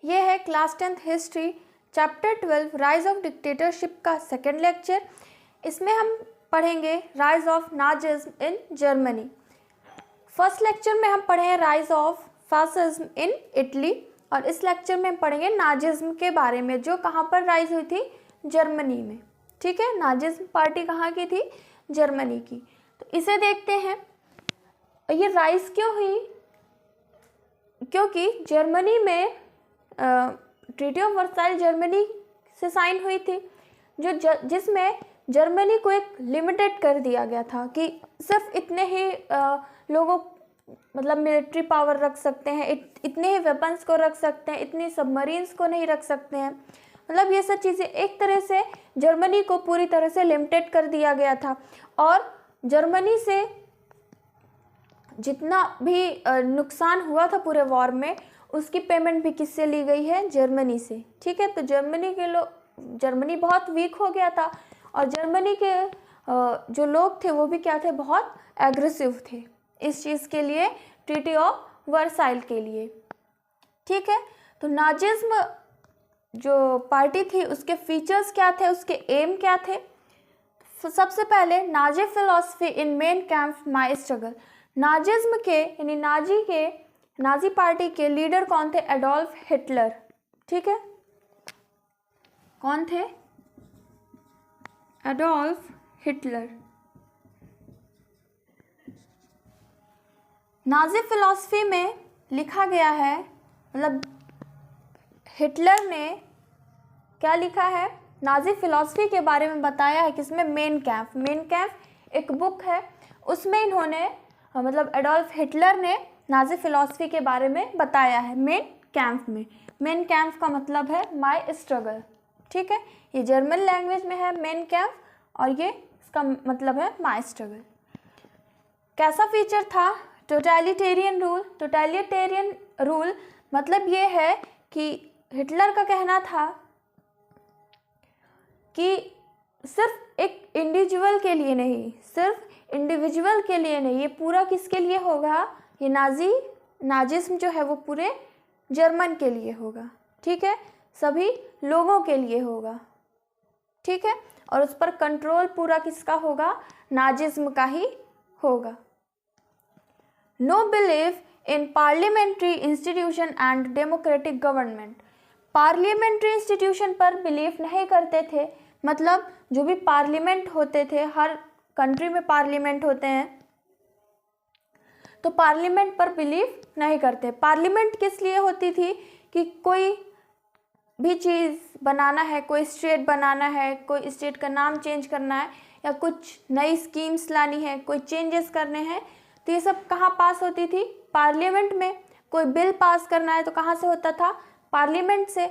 ये है class 10th history chapter 12 rise of dictatorship का सेकेंड लेक्चर। इसमें हम पढ़ेंगे rise of Nazism in Germany. First lecture में हम पढ़े rise of fascism in Italy और इस लेक्चर में हम पढ़ेंगे नाजिज्म के बारे में, जो कहाँ पर राइज हुई थी, जर्मनी में। ठीक है, नाजिज्म पार्टी कहाँ की थी, जर्मनी की। तो इसे देखते हैं। ये राइज क्यों हुई, क्योंकि जर्मनी में ट्रीटी ऑफ वर्साइल जर्मनी से साइन हुई थी, जिसमें जर्मनी को एक लिमिटेड कर दिया गया था कि सिर्फ इतने ही लोगों मतलब मिलिट्री पावर रख सकते हैं, इतने ही वेपन्स को रख सकते हैं, इतनी सबमरीन्स को नहीं रख सकते हैं। मतलब ये सब चीज़ें एक तरह से जर्मनी को पूरी तरह से लिमिटेड कर दिया गया था। और जर्मनी से जितना भी नुकसान हुआ था पूरे वॉर में, उसकी पेमेंट भी किससे ली गई है, जर्मनी से। ठीक है, तो जर्मनी बहुत वीक हो गया था और जर्मनी के जो लोग थे वो भी क्या थे, बहुत एग्रेसिव थे इस चीज़ के लिए, ट्रीटी ऑफ वर्साइल के लिए। ठीक है, तो नाजिज्म जो पार्टी थी उसके फीचर्स क्या थे, उसके एम क्या थे। सबसे पहले नाजी फिलॉसफी इन मेन कैंप माई स्ट्रगल। नाजिज्म के यानी नाजी पार्टी के लीडर कौन थे, एडोल्फ हिटलर। ठीक है, कौन थे, एडोल्फ हिटलर। नाजी फिलॉसफी में लिखा गया है, मतलब हिटलर ने क्या लिखा है, नाजी फिलॉसफी के बारे में बताया है किसमें, मेन कैंप एक बुक है, उसमें इन्होंने मतलब एडोल्फ हिटलर ने नाजी फिलॉसफी के बारे में बताया है मेन कैंप में। मेन कैंप का मतलब है माई स्ट्रगल। ठीक है, ये जर्मन लैंग्वेज में है मेन कैंप और ये इसका मतलब है माई स्ट्रगल। कैसा फीचर था, टोटलिटेरियन रूल मतलब ये है कि हिटलर का कहना था कि सिर्फ एक इंडिविजुअल के लिए नहीं, ये पूरा किसके लिए होगा, ये नाजिज्म जो है वो पूरे जर्मन के लिए होगा। ठीक है, सभी लोगों के लिए होगा। ठीक है, और उस पर कंट्रोल पूरा किसका होगा, नाजिज्म का ही होगा। Know believe in parliamentary institution and democratic government. Parliamentary institution पर बिलीव नहीं करते थे, मतलब जो भी पार्लियामेंट होते थे, हर कंट्री में पार्लियामेंट होते हैं, तो पार्लियामेंट पर बिलीव नहीं करते। पार्लियामेंट किस लिए होती थी कि कोई भी चीज़ बनाना है, कोई स्टेट बनाना है, कोई स्टेट का नाम चेंज करना है या कुछ नई स्कीम्स लानी है, कोई चेंजेस करने हैं, तो ये सब कहाँ पास होती थी, पार्लियामेंट में। कोई बिल पास करना है तो कहाँ से होता था, पार्लियामेंट से।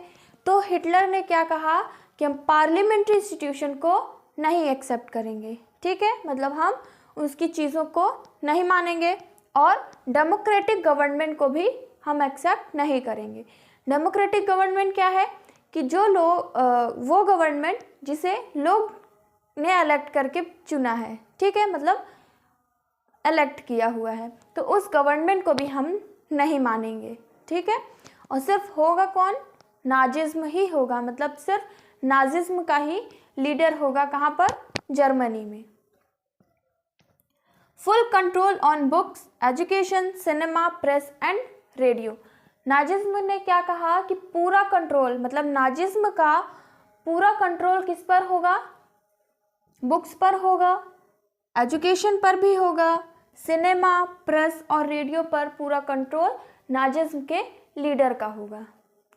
तो हिटलर ने क्या कहा कि हम पार्लियामेंट्री इंस्टीट्यूशन को नहीं एक्सेप्ट करेंगे। ठीक है, मतलब हम उसकी चीज़ों को नहीं मानेंगे और डेमोक्रेटिक गवर्नमेंट को भी हम एक्सेप्ट नहीं करेंगे। डेमोक्रेटिक गवर्नमेंट क्या है कि जो वो गवर्नमेंट जिसे लोग ने इलेक्ट करके चुना है। ठीक है, मतलब इलेक्ट किया हुआ है, तो उस गवर्नमेंट को भी हम नहीं मानेंगे। ठीक है, और सिर्फ होगा कौन, नाजिज्म ही होगा, मतलब सिर्फ नाजिज्म का ही लीडर होगा। कहाँ पर, जर्मनी में। Full control on books, education, cinema, press and radio. Nazism ने क्या कहा कि पूरा कंट्रोल, मतलब नाजिज्म का पूरा कंट्रोल किस पर होगा, बुक्स पर होगा, एजुकेशन पर भी होगा, सिनेमा, प्रेस और रेडियो पर पूरा कंट्रोल नाजिज्म के लीडर का होगा।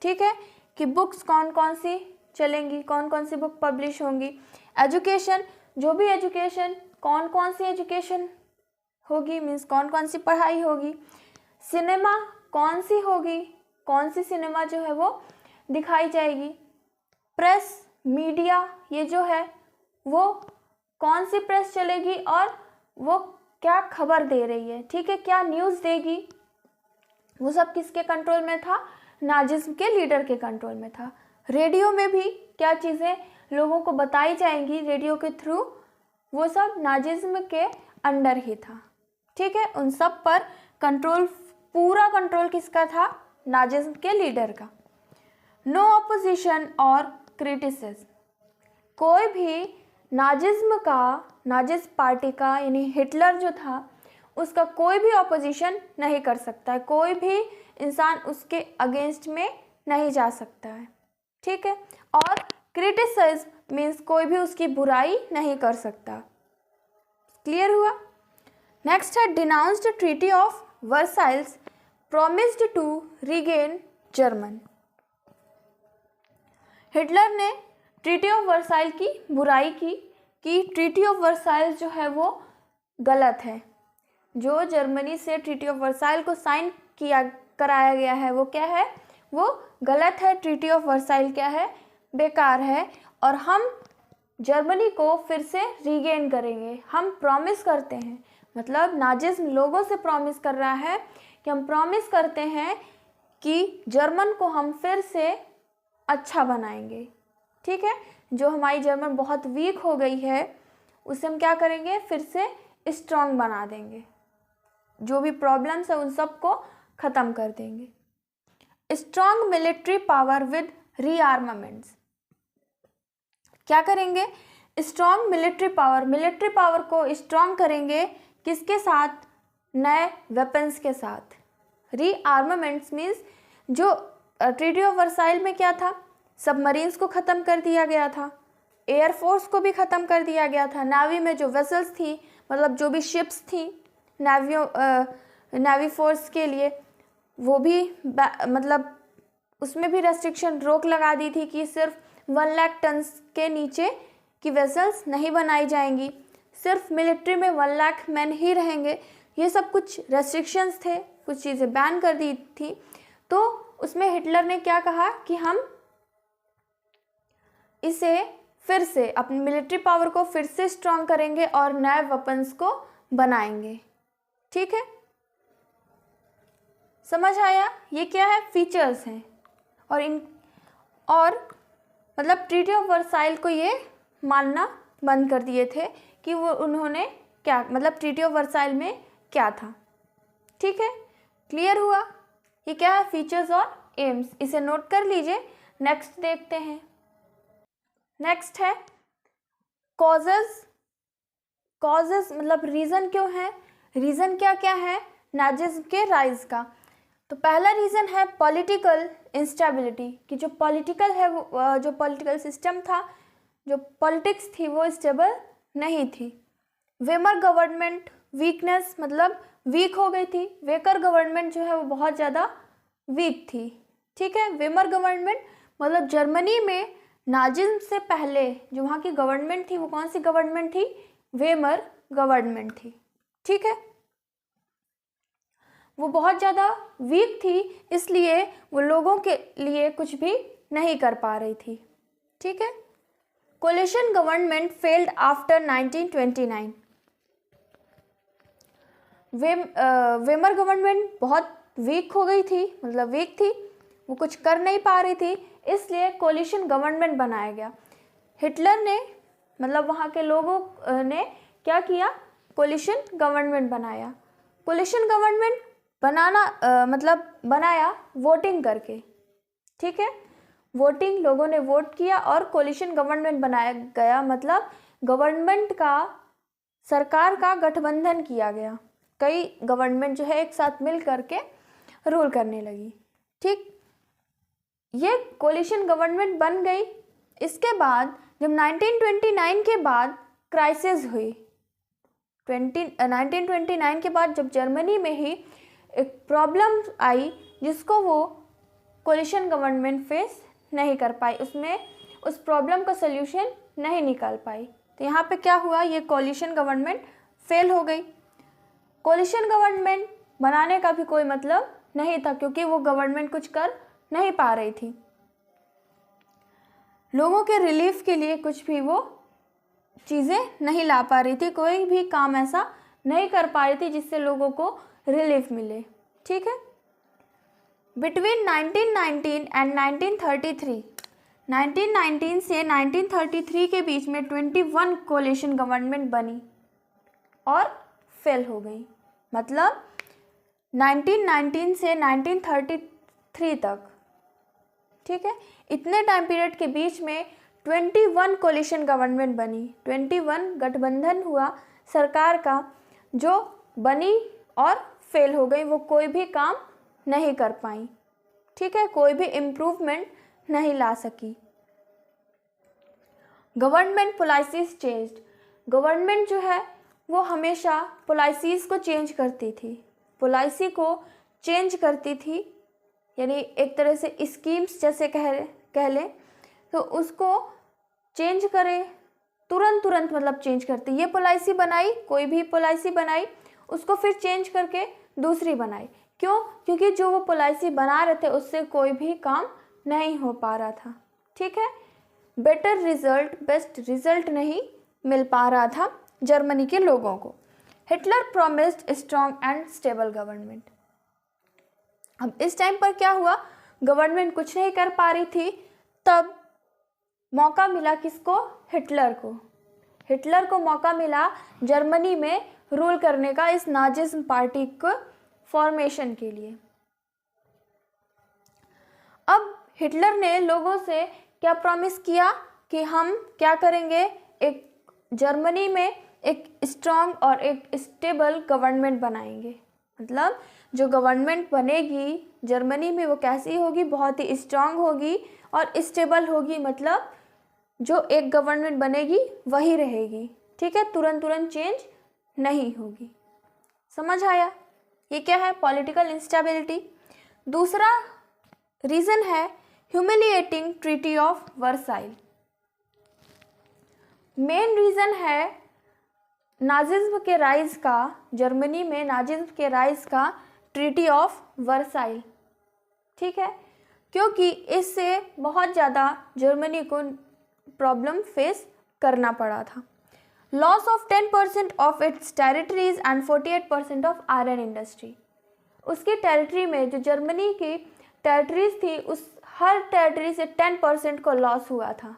ठीक है, कि बुक्स कौन कौन सी चलेंगी, कौन कौन सी बुक पब्लिश होंगी, एजुकेशन, जो भी एजुकेशन, कौन कौन सी एजुकेशन होगी, मीन्स कौन कौन सी पढ़ाई होगी, सिनेमा कौन सी होगी, कौन सी सिनेमा जो है वो दिखाई जाएगी, प्रेस मीडिया ये जो है वो कौन सी प्रेस चलेगी और वो क्या खबर दे रही है। ठीक है, क्या न्यूज़ देगी, वो सब किसके कंट्रोल में था, नाजिज्म के लीडर के कंट्रोल में था। रेडियो में भी क्या चीज़ें लोगों को बताई जाएंगी रेडियो के थ्रू, वो सब नाजिज्म के अंडर ही था। ठीक है, उन सब पर कंट्रोल, पूरा कंट्रोल किसका था, नाजिज्म के लीडर का। नो ऑपोजिशन और क्रिटिसिज्म। कोई भी नाजिस्ट पार्टी का यानी हिटलर जो था उसका कोई भी ऑपोजिशन नहीं कर सकता है, कोई भी इंसान उसके अगेंस्ट में नहीं जा सकता है, ठीक है। और क्रिटिसिज्म मीन्स कोई भी उसकी बुराई नहीं कर सकता। क्लियर हुआ। नेक्स्ट है denounced treaty of Versailles promised to regain German. Hitler ने ट्रीटी ऑफ वर्साइल की बुराई की कि ट्रीटी ऑफ वर्साइल जो है वो गलत है। जो जर्मनी से ट्रीटी ऑफ वर्साइल को साइन कराया गया है वो क्या है, वो गलत है। ट्रीटी ऑफ वर्साइल क्या है, बेकार है, और हम जर्मनी को फिर से रीगेन करेंगे। हम प्रॉमिस करते हैं, मतलब नाजिज्म लोगों से प्रॉमिस कर रहा है कि हम प्रॉमिस करते हैं कि जर्मन को हम फिर से अच्छा बनाएंगे, ठीक है। जो हमारी जर्मन बहुत वीक हो गई है उसे हम क्या करेंगे, फिर से स्ट्रॉन्ग बना देंगे। जो भी प्रॉब्लम्स है उन सब को ख़त्म कर देंगे। Strong military power with rearmaments. क्या करेंगे, स्ट्रॉन्ग मिलिट्री पावर को स्ट्रॉन्ग करेंगे, किसके साथ, नए वेपन्स के साथ। रीआर्मामेंट्स मीन्स जो ट्रीटी ऑफ वर्साइल में क्या था, सबमरीन्स को ख़त्म कर दिया गया था, एयरफोर्स को भी ख़त्म कर दिया गया था, नावी में जो वेसल्स थी, मतलब जो भी शिप्स थी नेवी फोर्स के लिए, वो भी मतलब उसमें भी रेस्ट्रिक्शन, रोक लगा दी थी कि सिर्फ 1 लाख टन के नीचे की वेसल्स नहीं बनाई जाएंगी, सिर्फ मिलिट्री में 1 लाख मैन ही रहेंगे। ये सब कुछ रेस्ट्रिक्शंस थे, कुछ चीज़ें बैन कर दी थी। तो उसमें हिटलर ने क्या कहा कि हम इसे फिर से अपनी मिलिट्री पावर को फिर से स्ट्रॉन्ग करेंगे और नए वेपन्स को बनाएंगे, ठीक है। समझ आया, ये क्या है, फीचर्स हैं। और मतलब ट्रीटी ऑफ वर्साइल को ये मानना बंद कर दिए थे कि वो उन्होंने क्या, मतलब ट्रीटी ऑफ वर्साइल में क्या था, ठीक है। क्लियर हुआ। ये क्या है, फीचर्स और एम्स, इसे नोट कर लीजिए। नेक्स्ट देखते हैं। नेक्स्ट है कॉजेस मतलब रीज़न क्यों है, रीज़न क्या क्या है नाजिज्म के राइज का। तो पहला रीज़न है पॉलिटिकल इंस्टेबिलिटी, कि जो पॉलिटिकल है वो जो पॉलिटिकल सिस्टम था, जो पॉलिटिक्स थी वो स्टेबल नहीं थी। वेमर गवर्नमेंट वीकनेस, मतलब वीक हो गई थी। वेकर गवर्नमेंट जो है वो बहुत ज़्यादा वीक थी, ठीक है। वेमर गवर्नमेंट मतलब जर्मनी में नाजिज्म से पहले जो वहाँ की गवर्नमेंट थी वो कौन सी गवर्नमेंट थी, वेमर गवर्नमेंट थी, ठीक है। वो बहुत ज़्यादा वीक थी, इसलिए वो लोगों के लिए कुछ भी नहीं कर पा रही थी, ठीक है। Coalition government failed after 1929। Weimar government बहुत वीक हो गई थी, मतलब वीक थी, वो कुछ कर नहीं पा रही थी, इसलिए कोलिशन गवर्नमेंट बनाया गया। हिटलर ने मतलब वहाँ के लोगों ने क्या किया, कोलिशन गवर्नमेंट बनाया। कोलिशन गवर्नमेंट बनाया वोटिंग करके, ठीक है। वोटिंग, लोगों ने वोट किया और कोलिशन गवर्नमेंट बनाया गया, मतलब गवर्नमेंट का, सरकार का गठबंधन किया गया। कई गवर्नमेंट जो है एक साथ मिल करके रूल करने लगी, ठीक। ये कोलिशन गवर्नमेंट बन गई। इसके बाद जब 1929 के बाद क्राइसिस हुई, 1929 के बाद जब जर्मनी में ही एक प्रॉब्लम आई जिसको वो कोलिशन गवर्नमेंट फेस नहीं कर पाई, उसमें उस प्रॉब्लम का सल्यूशन नहीं निकाल पाई। तो यहाँ पे क्या हुआ, ये कोलिशन गवर्नमेंट फेल हो गई। कोलिशन गवर्नमेंट बनाने का भी कोई मतलब नहीं था, क्योंकि वो गवर्नमेंट कुछ कर नहीं पा रही थी। लोगों के रिलीफ के लिए कुछ भी वो चीज़ें नहीं ला पा रही थी, कोई भी काम ऐसा नहीं कर पा रही थी जिससे लोगों को रिलीफ मिले, ठीक है। बिटवीन 1919 एंड 1933, 1919 से 1933 के बीच में 21 कोलिशन गवर्नमेंट बनी और फेल हो गई। मतलब 1919 से 1933 तक ठीक है। इतने टाइम पीरियड के बीच में 21 कोलिशन गवर्नमेंट बनी, 21 गठबंधन हुआ सरकार का, जो बनी और फेल हो गई, वो कोई भी काम नहीं कर पाई, ठीक है, कोई भी इम्प्रूवमेंट नहीं ला सकी। गवर्नमेंट पॉलिसीज चेंज्ड, गवर्नमेंट जो है वो हमेशा पॉलिसीज़ को चेंज करती थी, पॉलिसी को चेंज करती थी, यानी एक तरह से स्कीम्स जैसे कह लें तो उसको चेंज करे, तुरंत मतलब चेंज करती। ये पॉलिसी बनाई, कोई भी पॉलिसी बनाई, उसको फिर चेंज करके दूसरी बनाई। क्यों? क्योंकि जो वो पॉलिसी बना रहे थे उससे कोई भी काम नहीं हो पा रहा था, ठीक है। बेटर रिजल्ट, बेस्ट रिजल्ट नहीं मिल पा रहा था जर्मनी के लोगों को। Hitler promised strong and stable government. अब इस टाइम पर क्या हुआ, गवर्नमेंट कुछ नहीं कर पा रही थी, तब मौका मिला किसको? हिटलर को। हिटलर को मौका मिला जर्मनी में रूल करने का, इस नाजिज्म पार्टी को फॉर्मेशन के लिए। अब हिटलर ने लोगों से क्या प्रॉमिस किया कि हम क्या करेंगे, एक जर्मनी में एक स्ट्रॉन्ग और एक स्टेबल गवर्नमेंट बनाएंगे। मतलब जो गवर्नमेंट बनेगी जर्मनी में वो कैसी होगी? बहुत ही स्ट्रॉन्ग होगी और स्टेबल होगी, मतलब जो एक गवर्नमेंट बनेगी वही रहेगी, ठीक है, तुरंत चेंज नहीं होगी। समझ आया? ये क्या है? Political instability. दूसरा रीज़न है humiliating treaty of Versailles. Main reason है नाजिज्म के राइज का, जर्मनी में नाजिज्म के राइज का ट्रीटी ऑफ वर्साइल, ठीक है, क्योंकि इससे बहुत ज़्यादा जर्मनी को प्रॉब्लम फेस करना पड़ा था। Loss of 10% of its territories and 48% of iron industry. उसकी टेरिटरी में, जो जर्मनी की टेरिटरीज थी, उस हर टेरिटरी से 10% को लॉस हुआ था।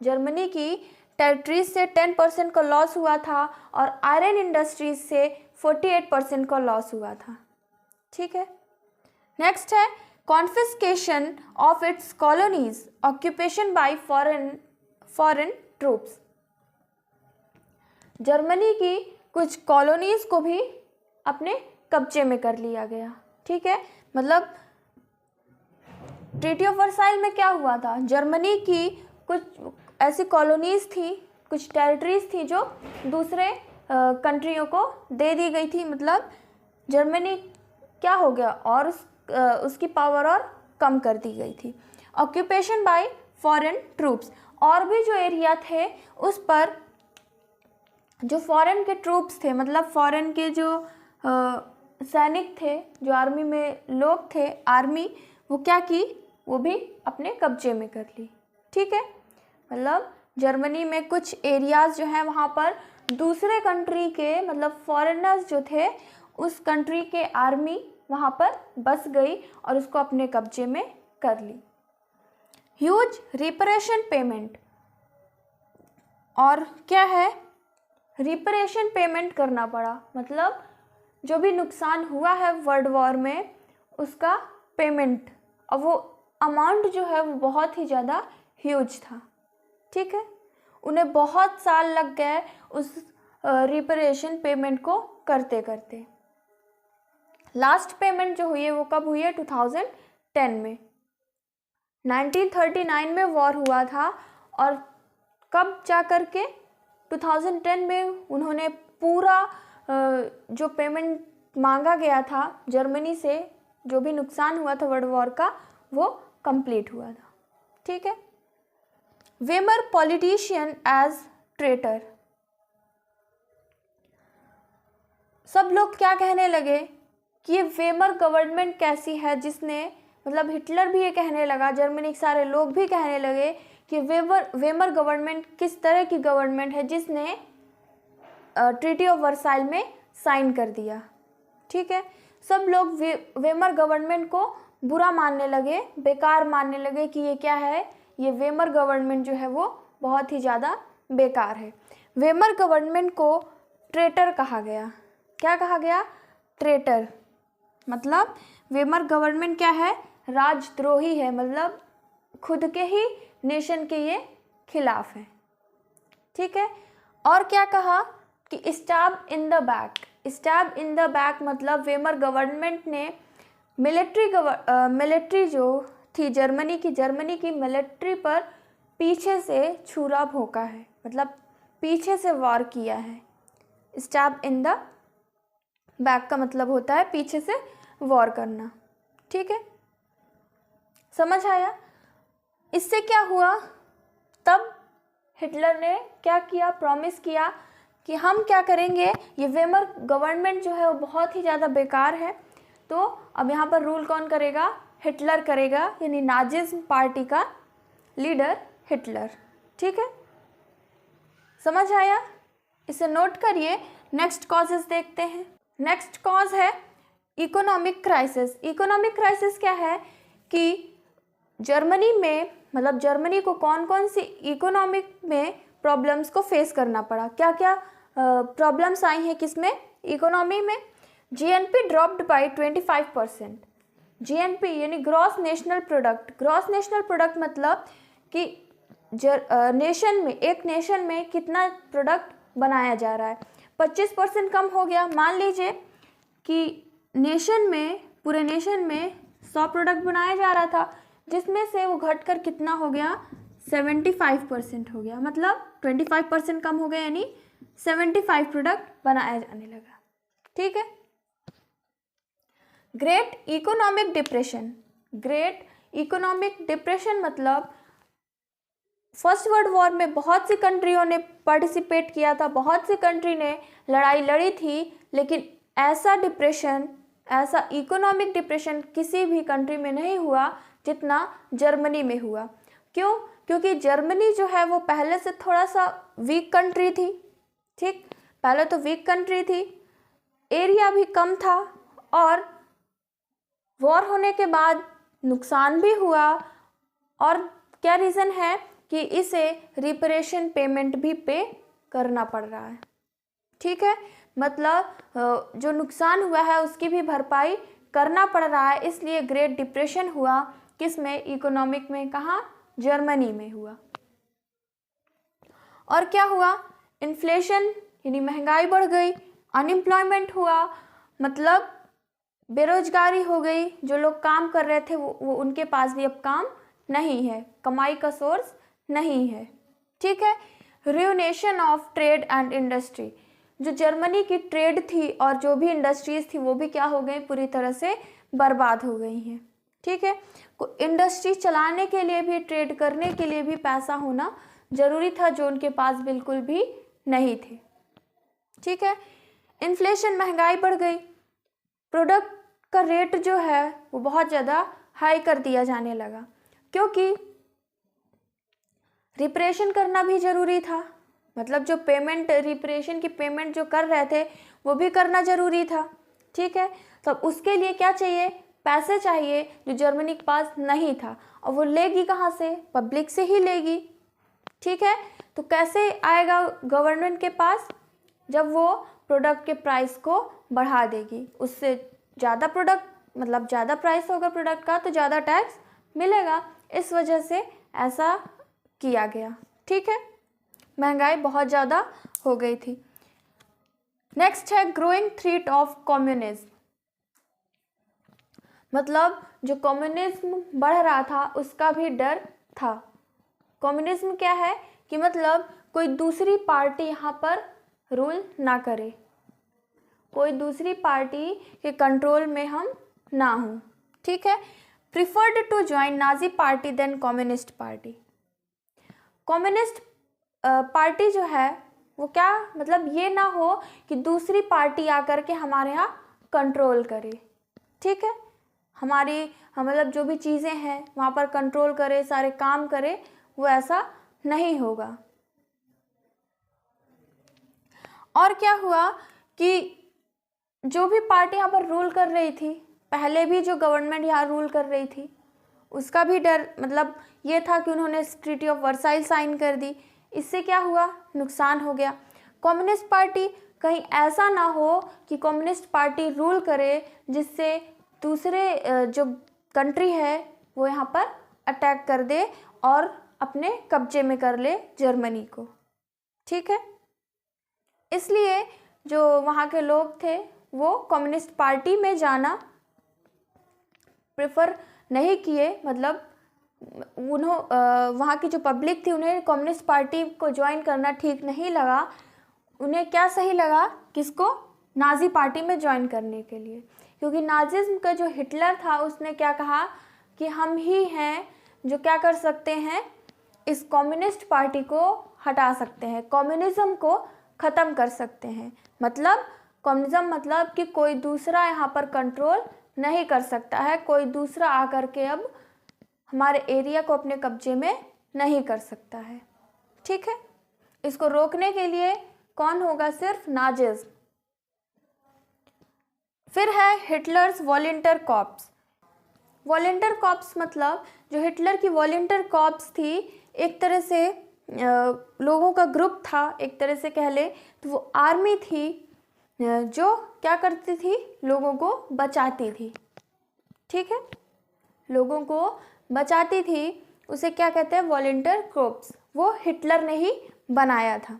जर्मनी की टेरिटरीज से 10% को लॉस हुआ था और आयरन इंडस्ट्रीज से 48% को लॉस हुआ था, ठीक है। नेक्स्ट है confiscation of its colonies, occupation bye foreign troops. Germany की कुछ कॉलोनीज को भी अपने कब्जे में कर लिया गया, ठीक है। मतलब ट्रीटी ऑफ वर्साइल में क्या हुआ था, जर्मनी की कुछ ऐसी कॉलोनीज थी, कुछ टेरिटरीज थी जो दूसरे कंट्रियों को दे दी गई थी। मतलब जर्मनी क्या हो गया, और उसकी पावर और कम कर दी गई थी। ऑक्यूपेशन बाय फॉरेन ट्रूप्स, और भी जो एरिया थे उस पर जो फॉरेन के ट्रूप्स थे, मतलब फॉरेन के जो सैनिक थे, जो आर्मी में लोग थे, आर्मी, वो क्या की, वो भी अपने कब्जे में कर ली, ठीक है। मतलब जर्मनी में कुछ एरियाज़ जो हैं वहाँ पर दूसरे कंट्री के, मतलब फॉरेनर्स जो थे, उस कंट्री के आर्मी वहाँ पर बस गई और उसको अपने कब्जे में कर ली। ह्यूज रिपरेशन पेमेंट, और क्या है, रिपरेशन पेमेंट करना पड़ा, मतलब जो भी नुकसान हुआ है वर्ल्ड वॉर में उसका पेमेंट, और वो अमाउंट जो है वो बहुत ही ज़्यादा ह्यूज था, ठीक है। उन्हें बहुत साल लग गए उस रिपरेशन पेमेंट को करते करते। लास्ट पेमेंट जो हुई है वो कब हुई है? 2010 में। 1939 में वॉर हुआ था और कब जा कर के 2010 में उन्होंने पूरा जो पेमेंट मांगा गया था जर्मनी से, जो भी नुकसान हुआ था वर्ल्ड वॉर का, वो कंप्लीट हुआ था, ठीक है। Weimar politician as traitor. सब लोग क्या कहने लगे कि ये वेमर गवर्नमेंट कैसी है, जिसने, मतलब हिटलर भी ये कहने लगा, जर्मनी के सारे लोग भी कहने लगे कि वेमर गवर्नमेंट किस तरह की गवर्नमेंट है जिसने ट्रीटी ऑफ वर्साइल में साइन कर दिया, ठीक है। सब लोग वेमर गवर्नमेंट को बुरा मानने लगे, बेकार मानने लगे कि ये क्या है, ये वेमर गवर्नमेंट जो है वो बहुत ही ज़्यादा बेकार है। वेमर गवर्नमेंट को ट्रेटर कहा गया। क्या कहा गया? ट्रेटर। मतलब वेमर गवर्नमेंट क्या है? राजद्रोही है, मतलब खुद के ही नेशन के ये खिलाफ है। ठीक है, और क्या कहा कि stab in the back. Stab in the back मतलब वेमर गवर्नमेंट ने मिलिट्री जो थी जर्मनी की मिलिट्री पर पीछे से छुरा भोंका है, मतलब पीछे से वार किया है। स्टैब इन द बैक का मतलब होता है पीछे से वॉर करना। ठीक है, समझ आया। इससे क्या हुआ, तब हिटलर ने क्या किया, प्रॉमिस किया कि हम क्या करेंगे, ये वेमर गवर्नमेंट जो है वो बहुत ही ज़्यादा बेकार है, तो अब यहाँ पर रूल कौन करेगा, हिटलर करेगा, यानी नाजिज्म पार्टी का लीडर हिटलर। ठीक है, समझ आया, इसे नोट करिए। नेक्स्ट कॉजेस देखते हैं। नेक्स्ट कॉज है इकोनॉमिक क्राइसिस। इकोनॉमिक क्राइसिस क्या है कि जर्मनी में, मतलब जर्मनी को कौन कौन सी इकोनॉमिक में प्रॉब्लम्स को फेस करना पड़ा, क्या क्या प्रॉब्लम्स आई हैं किसमें, इकोनॉमी में। GNP dropped by 25%। जीएनपी यानी gross national product. Gross national product मतलब कि नेशन में, एक नेशन में कितना प्रोडक्ट बनाया जा रहा है, 25% कम हो गया। मान लीजिए कि नेशन में, पूरे नेशन में 100 प्रोडक्ट बनाया जा रहा था, जिसमें से वो घटकर कितना हो गया, 75% हो गया, मतलब 25% कम हो गया, यानी 75 प्रोडक्ट बनाया जाने लगा। ठीक है, great economic depression. Great economic depression मतलब फर्स्ट वर्ल्ड वॉर में बहुत सी कंट्रियों ने पार्टिसिपेट किया था, बहुत सी कंट्री ने लड़ाई लड़ी थी, लेकिन ऐसा डिप्रेशन, ऐसा इकोनॉमिक डिप्रेशन किसी भी कंट्री में नहीं हुआ जितना जर्मनी में हुआ। क्यों? क्योंकि जर्मनी जो है वो पहले से थोड़ा सा वीक कंट्री थी। ठीक, पहले तो वीक कंट्री थी, एरिया भी कम था, और वॉर होने के बाद नुकसान भी हुआ, और क्या रीज़न है कि इसे रिपरेशन पेमेंट भी पे करना पड़ रहा है। ठीक है, मतलब जो नुकसान हुआ है उसकी भी भरपाई करना पड़ रहा है, इसलिए ग्रेट डिप्रेशन हुआ। किस में, इकोनॉमिक में, कहाँ, जर्मनी में हुआ। और क्या हुआ, इन्फ्लेशन यानी महंगाई बढ़ गई, अनएम्प्लॉयमेंट हुआ, मतलब बेरोजगारी हो गई, जो लोग काम कर रहे थे वो उनके पास भी अब काम नहीं है, कमाई का सोर्स नहीं है। ठीक है, रुइनेशन ऑफ ट्रेड एंड इंडस्ट्री। जो जर्मनी की ट्रेड थी और जो भी इंडस्ट्रीज थी वो भी क्या हो गई, पूरी तरह से बर्बाद हो गई हैं। ठीक है, इंडस्ट्री चलाने के लिए भी, ट्रेड करने के लिए भी पैसा होना जरूरी था, जो उनके पास बिल्कुल भी नहीं थे। ठीक है, इन्फ्लेशन, महंगाई बढ़ गई, प्रोडक्ट का रेट जो है वो बहुत ज़्यादा हाई कर दिया जाने लगा, क्योंकि रिपरेशन करना भी ज़रूरी था, मतलब जो पेमेंट, रिपरेशन की पेमेंट जो कर रहे थे वो भी करना ज़रूरी था। ठीक है, तो उसके लिए क्या चाहिए, पैसे चाहिए, जो जर्मनी के पास नहीं था, और वो लेगी कहाँ से, पब्लिक से ही लेगी। ठीक है, तो कैसे आएगा गवर्नमेंट के पास, जब वो प्रोडक्ट के प्राइस को बढ़ा देगी, उससे ज़्यादा प्रोडक्ट, मतलब ज़्यादा प्राइस होगा प्रोडक्ट का तो ज़्यादा टैक्स मिलेगा, इस वजह से ऐसा किया गया। ठीक है, महंगाई बहुत ज़्यादा हो गई थी। नेक्स्ट है ग्रोइंग थ्रेट ऑफ कम्युनिज्म, मतलब जो कम्युनिज्म बढ़ रहा था उसका भी डर था। कम्युनिज्म क्या है कि मतलब कोई दूसरी पार्टी यहाँ पर रूल ना करे, कोई दूसरी पार्टी के कंट्रोल में हम ना हों। ठीक है, preferred to join Nazi party than communist party. Communist party जो है वो क्या, मतलब ये ना हो कि दूसरी पार्टी आकर के हमारे यहाँ कंट्रोल करे। ठीक है, हमारी, मतलब जो भी चीज़ें हैं वहाँ पर कंट्रोल करे, सारे काम करे, वो ऐसा नहीं होगा। और क्या हुआ कि जो भी पार्टी यहाँ पर रूल कर रही थी, पहले भी जो गवर्नमेंट यहाँ रूल कर रही थी उसका भी डर, मतलब ये था कि उन्होंने ट्रीटी ऑफ वर्साइल साइन कर दी, इससे क्या हुआ, नुकसान हो गया। कम्युनिस्ट पार्टी, कहीं ऐसा ना हो कि कम्युनिस्ट पार्टी रूल करे जिससे दूसरे जो कंट्री है वो यहाँ पर अटैक कर दे और अपने कब्जे में कर ले जर्मनी को। ठीक है, इसलिए जो वहाँ के लोग थे वो कम्युनिस्ट पार्टी में जाना प्रेफर नहीं किए, मतलब वहाँ की जो पब्लिक थी उन्हें कम्युनिस्ट पार्टी को ज्वाइन करना ठीक नहीं लगा। उन्हें क्या सही लगा, किसको, नाज़ी पार्टी में ज्वाइन करने के लिए, क्योंकि नाजिज्म का जो हिटलर था उसने क्या कहा कि हम ही हैं जो क्या कर सकते हैं, इस कम्युनिस्ट पार्टी को हटा सकते हैं, कम्युनिज्म को ख़त्म कर सकते हैं। मतलब कम्युनिज्म मतलब कि कोई दूसरा यहाँ पर कंट्रोल नहीं कर सकता है, कोई दूसरा आकर के अब हमारे एरिया को अपने कब्जे में नहीं कर सकता है। ठीक है, इसको रोकने के लिए कौन होगा, सिर्फ नाजिज्म। फिर है Hitler's volunteer corps. Volunteer corps मतलब जो हिटलर की वॉलंटियर कॉर्प्स थी, एक तरह से लोगों का ग्रुप था, एक तरह से कह ले तो वो आर्मी थी जो क्या करती थी, लोगों को बचाती थी। ठीक है, लोगों को बचाती थी, उसे क्या कहते हैं, वॉलंटियर कॉर्प्स। वो हिटलर ने ही बनाया था,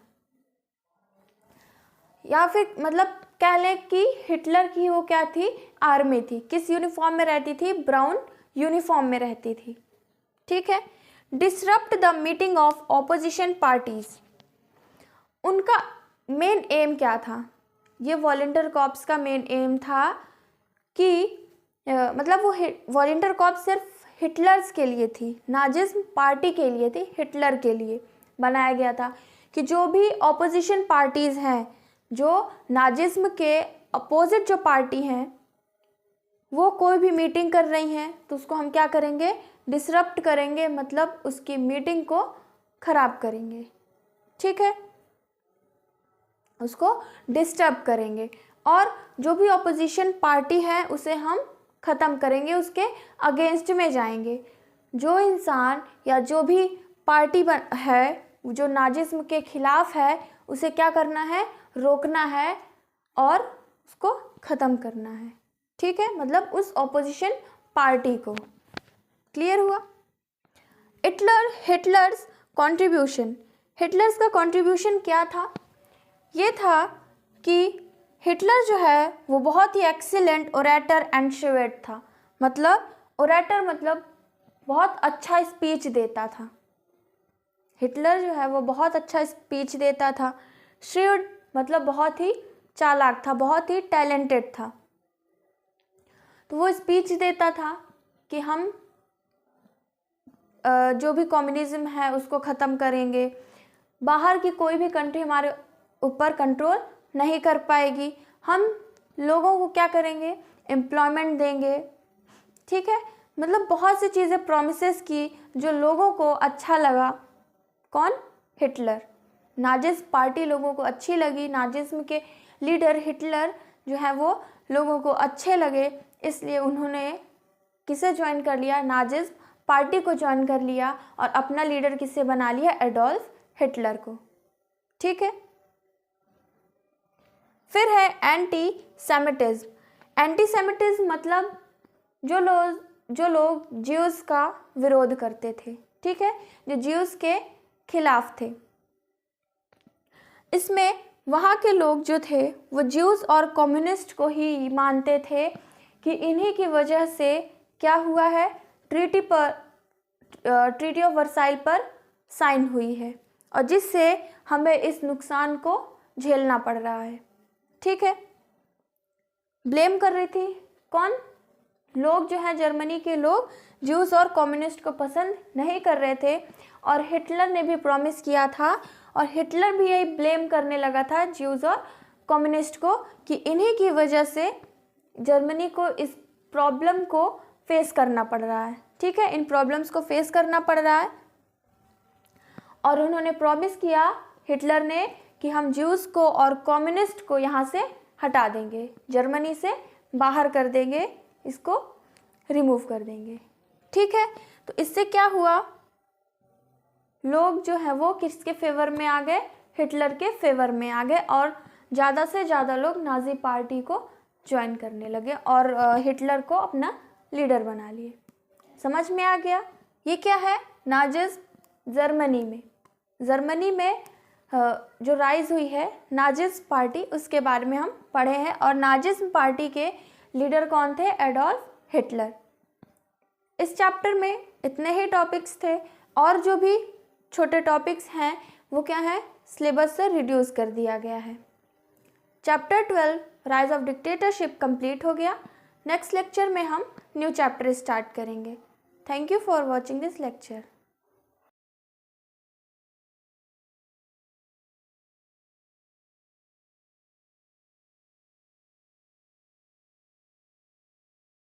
या फिर मतलब कह लें कि हिटलर की वो क्या थी, आर्मी थी। किस यूनिफॉर्म में रहती थी, ब्राउन यूनिफॉर्म में रहती थी। ठीक है, disrupt the meeting of opposition parties. उनका मेन एम क्या था, ये वॉलंटियर कॉर्प्स का मेन एम था कि मतलब वो वॉलंटियर कॉर्प्स सिर्फ हिटलर्स के लिए थी, नाजिज्म पार्टी के लिए थी, हिटलर के लिए बनाया गया था कि जो भी ऑपोजिशन पार्टीज़ हैं, जो नाजिज्म के अपोजिट जो पार्टी हैं, वो कोई भी मीटिंग कर रही हैं तो उसको हम क्या करेंगे, डिसरप्ट करेंगे, मतलब उसकी मीटिंग को ख़राब करेंगे। ठीक है, उसको डिस्टर्ब करेंगे और जो भी ऑपोजिशन पार्टी है उसे हम ख़त्म करेंगे, उसके अगेंस्ट में जाएंगे। जो इंसान या जो भी पार्टी है जो नाजिज्म के खिलाफ है, उसे क्या करना है, रोकना है और उसको ख़त्म करना है। ठीक है, मतलब उस ऑपोजिशन पार्टी को। क्लियर हुआ। Hitler's contribution. हिटलर्स का कंट्रीब्यूशन क्या था, ये था कि हिटलर जो है वो बहुत ही एक्सीलेंट ओरेटर एंड श्यूट था। मतलब ओरेटर मतलब बहुत अच्छा स्पीच देता था। हिटलर जो है वो बहुत अच्छा स्पीच देता था। श्यूट मतलब बहुत ही चालाक था, बहुत ही टैलेंटेड था। तो वो स्पीच देता था कि हम जो भी कम्युनिज्म है उसको ख़त्म करेंगे, बाहर की कोई भी कंट्री हमारे ऊपर कंट्रोल नहीं कर पाएगी, हम लोगों को क्या करेंगे, एम्प्लॉयमेंट देंगे। ठीक है, मतलब बहुत सी चीज़ें प्रॉमिसेस की जो लोगों को अच्छा लगा। कौन, हिटलर। नाजिस्ट पार्टी लोगों को अच्छी लगी, नाजिज्म के लीडर हिटलर जो है वो लोगों को अच्छे लगे, इसलिए उन्होंने किसे ज्वाइन कर लिया, नाजिस्ट पार्टी को ज्वाइन कर लिया और अपना लीडर किसे बना लिया, एडोल्फ हिटलर को। ठीक है, फिर है एंटी सेमिटिज्म। एंटी सेमिटिज्म मतलब जो लोग ज्यूज़ का विरोध करते थे। ठीक है, जो ज्यूज़ के खिलाफ थे। इसमें वहाँ के लोग जो थे वो ज्यूज़ और कम्युनिस्ट को ही मानते थे कि इन्हीं की वजह से क्या हुआ है, ट्रीटी ऑफ वर्साइल पर साइन हुई है और जिससे हमें इस नुकसान को झेलना पड़ रहा है। ठीक है, ब्लेम कर रही थी कौन, लोग जो हैं जर्मनी के लोग ज्यूज़ और कम्युनिस्ट को पसंद नहीं कर रहे थे और हिटलर ने भी प्रॉमिस किया था और हिटलर भी यही ब्लेम करने लगा था ज्यूज़ और कम्युनिस्ट को कि इन्हीं की वजह से जर्मनी को इस प्रॉब्लम को फेस करना पड़ रहा है। ठीक है, इन प्रॉब्लम्स को फेस करना पड़ रहा है और उन्होंने प्रॉमिस किया, हिटलर ने, कि हम ज्यूज़ को और कम्युनिस्ट को यहाँ से हटा देंगे, जर्मनी से बाहर कर देंगे, इसको रिमूव कर देंगे। ठीक है, तो इससे क्या हुआ, लोग जो है वो किसके फेवर में आ गए, हिटलर के फेवर में आ गए और ज़्यादा से ज़्यादा लोग नाज़ी पार्टी को ज्वाइन करने लगे और हिटलर को अपना लीडर बना लिए। समझ में आ गया ये क्या है? नाजिज्म जर्मनी में। जर्मनी में जो राइज हुई है नाजिज्म पार्टी, उसके बारे में हम पढ़े हैं। और नाजिज्म पार्टी के लीडर कौन थे? Adolf Hitler. इस चैप्टर में इतने ही टॉपिक्स थे, और जो भी छोटे टॉपिक्स हैं वो क्या है? सिलेबस से रिड्यूस कर दिया गया है। Chapter 12 rise of dictatorship complete हो गया। नेक्स्ट लेक्चर में हम न्यू चैप्टर स्टार्ट करेंगे। Thank you for watching this lecture.